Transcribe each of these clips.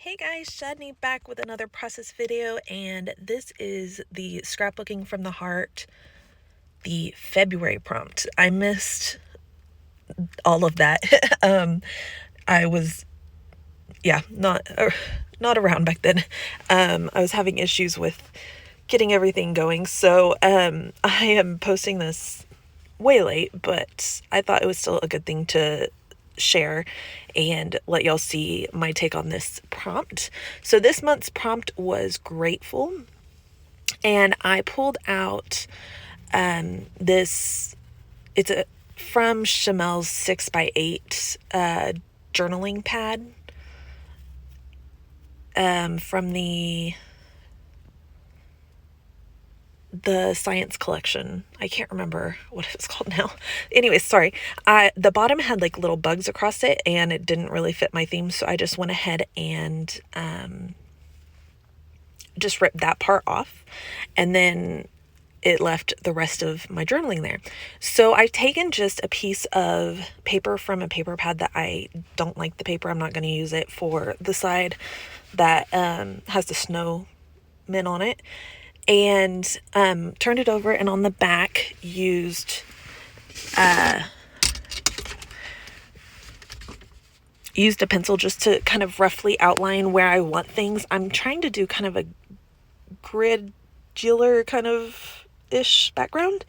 Hey guys, Shadney back with another process video, and this is the Scrapbooking from the Heart, the February prompt. I missed all of that. I was, not around back then. I was having issues with getting everything going, so I am posting this way late, but I thought it was still a good thing to share and let y'all see my take on this prompt. So this month's prompt was grateful, and I pulled out this, it's a from Chamel's 6x8 journaling pad from the science collection. I can't remember what it's called now. Anyways, sorry. The bottom had like little bugs across it and it didn't really fit my theme, so I just went ahead and just ripped that part off, and then it left the rest of my journaling there. So I've taken just a piece of paper from a paper pad that I don't like the paper. I'm not going to use it for the side that has the snowmen on it, and turned it over, and on the back used a pencil just to kind of roughly outline where I want things. I'm trying to do kind of a gridular kind of ish background.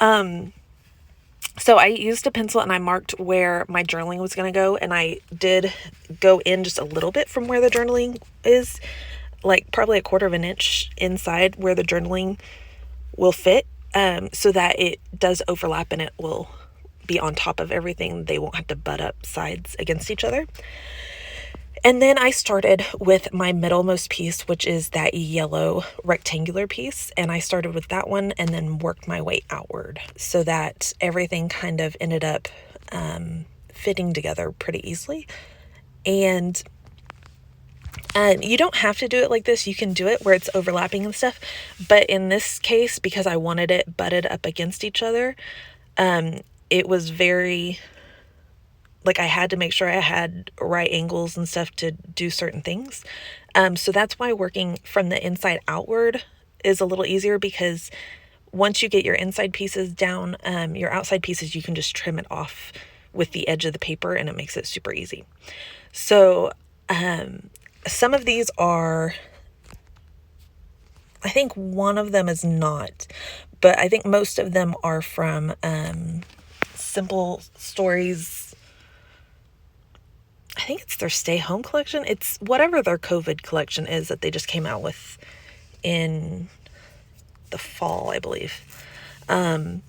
So I used a pencil and I marked where my journaling was going to go, and I did go in just a little bit from where the journaling is, like probably 1/4 of an inch inside where the journaling will fit, so that it does overlap and it will be on top of everything. They won't have to butt up sides against each other. And then I started with my middlemost piece, which is that yellow rectangular piece. And I started with that one and then worked my way outward so that everything kind of ended up fitting together pretty easily. And you don't have to do it like this. You can do it where it's overlapping and stuff. But in this case, because I wanted it butted up against each other, it was very, like, I had to make sure I had right angles and stuff to do certain things. So that's why working from the inside outward is a little easier, because once you get your inside pieces down, your outside pieces, you can just trim it off with the edge of the paper and it makes it super easy. So some of these are, I think one of them is not, but I think most of them are from Simple Stories. I think it's their Stay Home collection. It's whatever their COVID collection is that they just came out with in the fall, I believe. And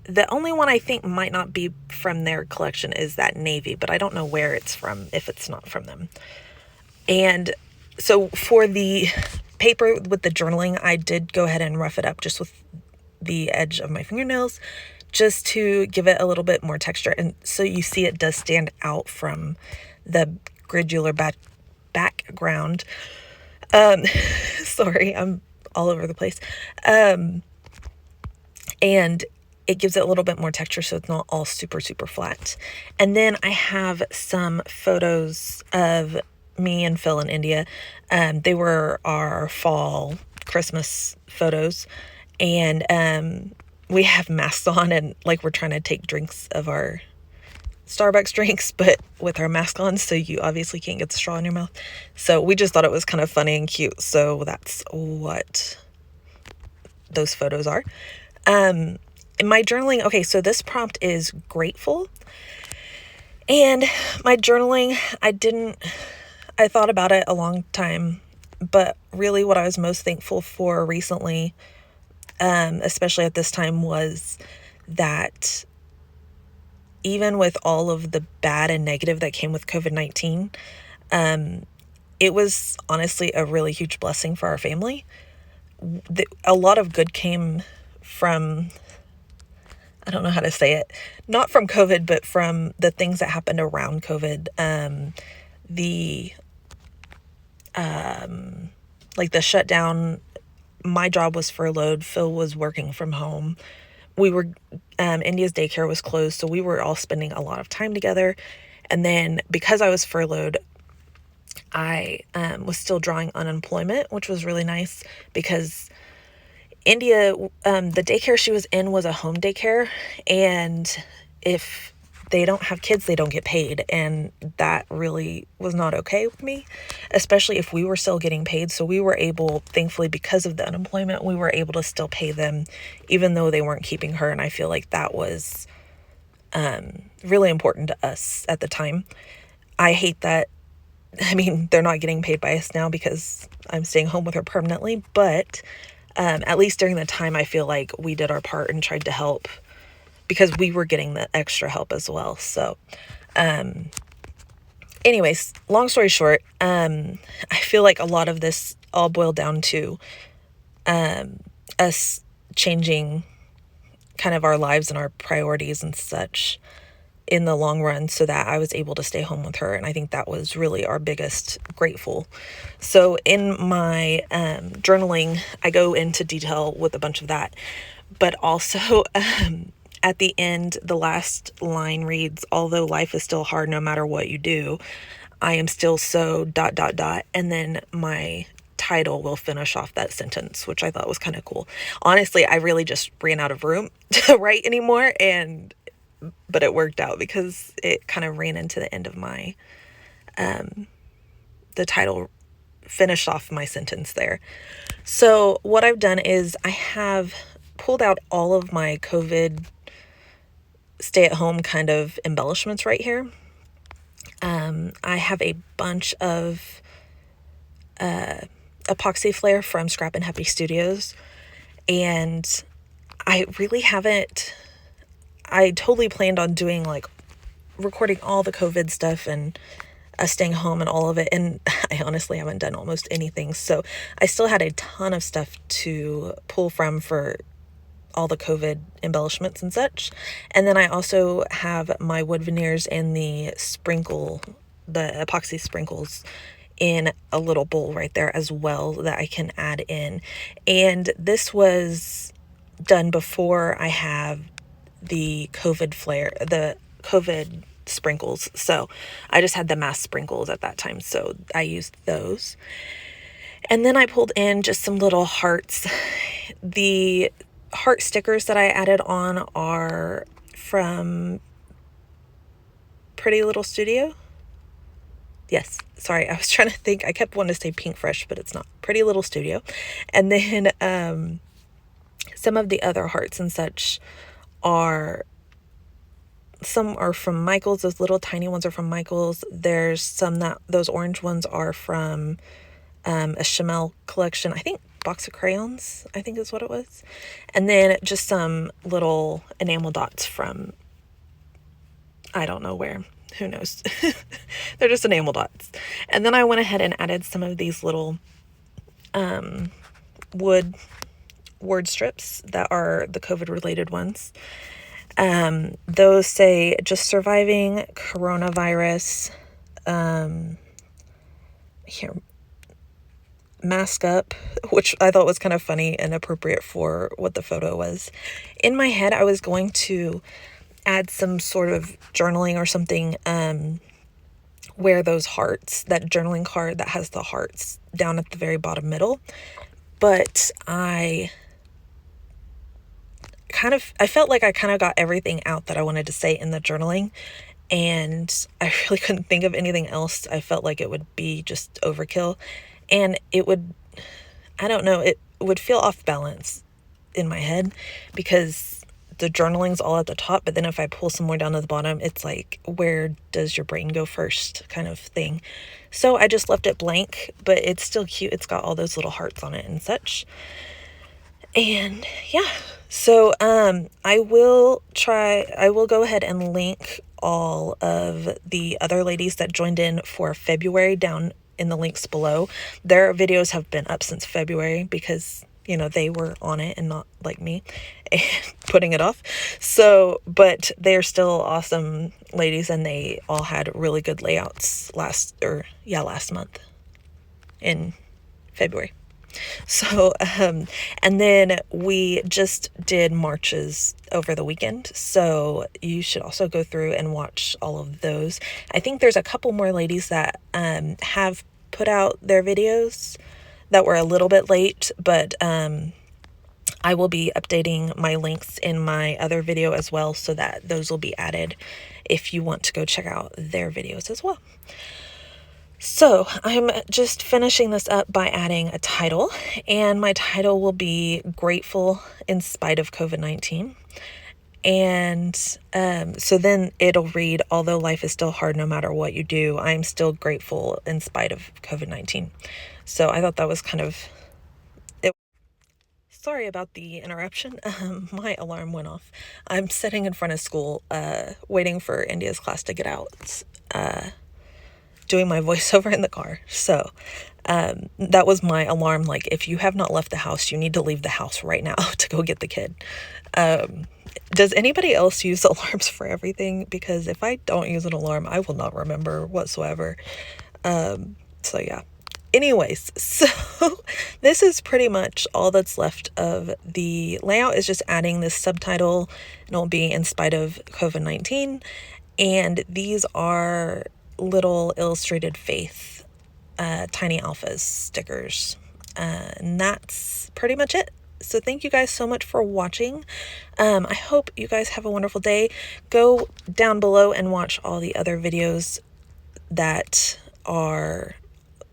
the only one I think might not be from their collection is that navy, but I don't know where it's from if it's not from them. And so for the paper with the journaling, I did go ahead and rough it up just with the edge of my fingernails, just to give it a little bit more texture. And so you see it does stand out from the gridular background. Sorry, I'm all over the place. And it gives it a little bit more texture so it's not all super, super flat. And then I have some photos of me and Phil in India. They were our fall Christmas photos. And we have masks on, and like we're trying to take drinks of our Starbucks drinks, but with our mask on, so you obviously can't get the straw in your mouth. So we just thought it was kind of funny and cute. So that's what those photos are. In my journaling, okay, so this prompt is grateful. And my journaling, I thought about it a long time, but really what I was most thankful for recently, especially at this time, was that even with all of the bad and negative that came with COVID-19, it was honestly a really huge blessing for our family. A lot of good came from, I don't know how to say it, not from COVID, but from the things that happened around COVID. Like the shutdown, my job was furloughed. Phil was working from home. India's daycare was closed, so we were all spending a lot of time together. And then because I was furloughed, I was still drawing unemployment, which was really nice because India, the daycare she was in was a home daycare, and if they don't have kids, they don't get paid, and that really was not okay with me, especially if we were still getting paid. So we were able, thankfully, because of the unemployment, we were able to still pay them, even though they weren't keeping her, and I feel like that was really important to us at the time. I hate that. I mean, they're not getting paid by us now because I'm staying home with her permanently, but at least during the time, I feel like we did our part and tried to help because we were getting the extra help as well. So, anyways, long story short, I feel like a lot of this all boiled down to us changing kind of our lives and our priorities and such in the long run so that I was able to stay home with her. And I think that was really our biggest grateful. So in my journaling, I go into detail with a bunch of that, but also at the end, the last line reads, "Although life is still hard no matter what you do, I am still so ... And then my title will finish off that sentence, which I thought was kind of cool. Honestly, I really just ran out of room to write anymore, but it worked out because it kind of ran into the end of my, the title finished off my sentence there. So what I've done is I have pulled out all of my COVID stay-at-home kind of embellishments right here. I have a bunch of epoxy flare from Scrap and Happy Studios, and I really haven't, I totally planned on doing like recording all the COVID stuff and us staying home and all of it, and I honestly haven't done almost anything, so I still had a ton of stuff to pull from for all the COVID embellishments and such. And then I also have my wood veneers and the epoxy sprinkles in a little bowl right there as well that I can add in. And this was done before I have the COVID sprinkles. So I just had the mass sprinkles at that time, so I used those. And then I pulled in just some little hearts. The heart stickers that I added on are from Pretty Little Studio. Yes, sorry, I was trying to think. I kept wanting to say Pink Fresh, but it's not. Pretty Little Studio. And then some of the other hearts and such some are from Michaels. Those little tiny ones are from Michaels. There's some those orange ones are from a Chamel collection. I think box of crayons, I think is what it was. And then just some little enamel dots from, I don't know where, who knows. They're just enamel dots. And then I went ahead and added some of these little wood word strips that are the COVID related ones. Those say just surviving coronavirus, here, mask up, which I thought was kind of funny and appropriate for what the photo was. In my head, I was going to add some sort of journaling or something, where those hearts, that journaling card that has the hearts down at the very bottom middle. But I felt like I kind of got everything out that I wanted to say in the journaling, and I really couldn't think of anything else. I felt like it would be just overkill, and it would feel off balance in my head because the journaling's all at the top, but then if I pull some more down to the bottom, it's like, where does your brain go first kind of thing. So I just left it blank, but it's still cute. It's got all those little hearts on it and such. And yeah, so I will go ahead and link all of the other ladies that joined in for February down in the links below. Their videos have been up since February because, they were on it and not like me and putting it off. So, but they're still awesome ladies, and they all had really good layouts last month in February. So, and then we just did marches over the weekend. So you should also go through and watch all of those. I think there's a couple more ladies that have put out their videos that were a little bit late, but I will be updating my links in my other video as well, so that those will be added if you want to go check out their videos as well. So I'm just finishing this up by adding a title, and my title will be Grateful in Spite of COVID-19. And so then it'll read, although life is still hard no matter what you do, I'm still grateful in spite of COVID-19. So I thought that was kind of it. Sorry about the interruption. My alarm went off. I'm sitting in front of school, waiting for India's class to get out, doing my voiceover in the car. So that was my alarm. Like, if you have not left the house, you need to leave the house right now to go get the kid. Does anybody else use alarms for everything? Because if I don't use an alarm, I will not remember whatsoever. So yeah. Anyways, so this is pretty much all that's left of the layout, is just adding this subtitle, and it'll be in spite of COVID-19. And these are little illustrated faith, tiny alphas stickers. And that's pretty much it. So thank you guys so much for watching. I hope you guys have a wonderful day. Go down below and watch all the other videos that are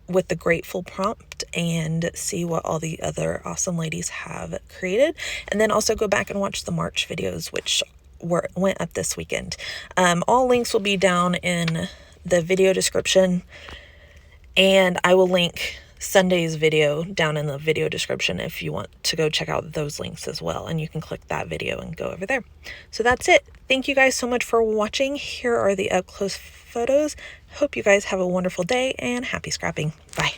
with the grateful prompt and see what all the other awesome ladies have created. And then also go back and watch the March videos, which went up this weekend. All links will be down in the video description, and I will link Sunday's video down in the video description if you want to go check out those links as well, and you can click that video and go over there. So that's it. Thank you guys so much for watching. Here are the up close photos. Hope you guys have a wonderful day, and happy scrapping. Bye.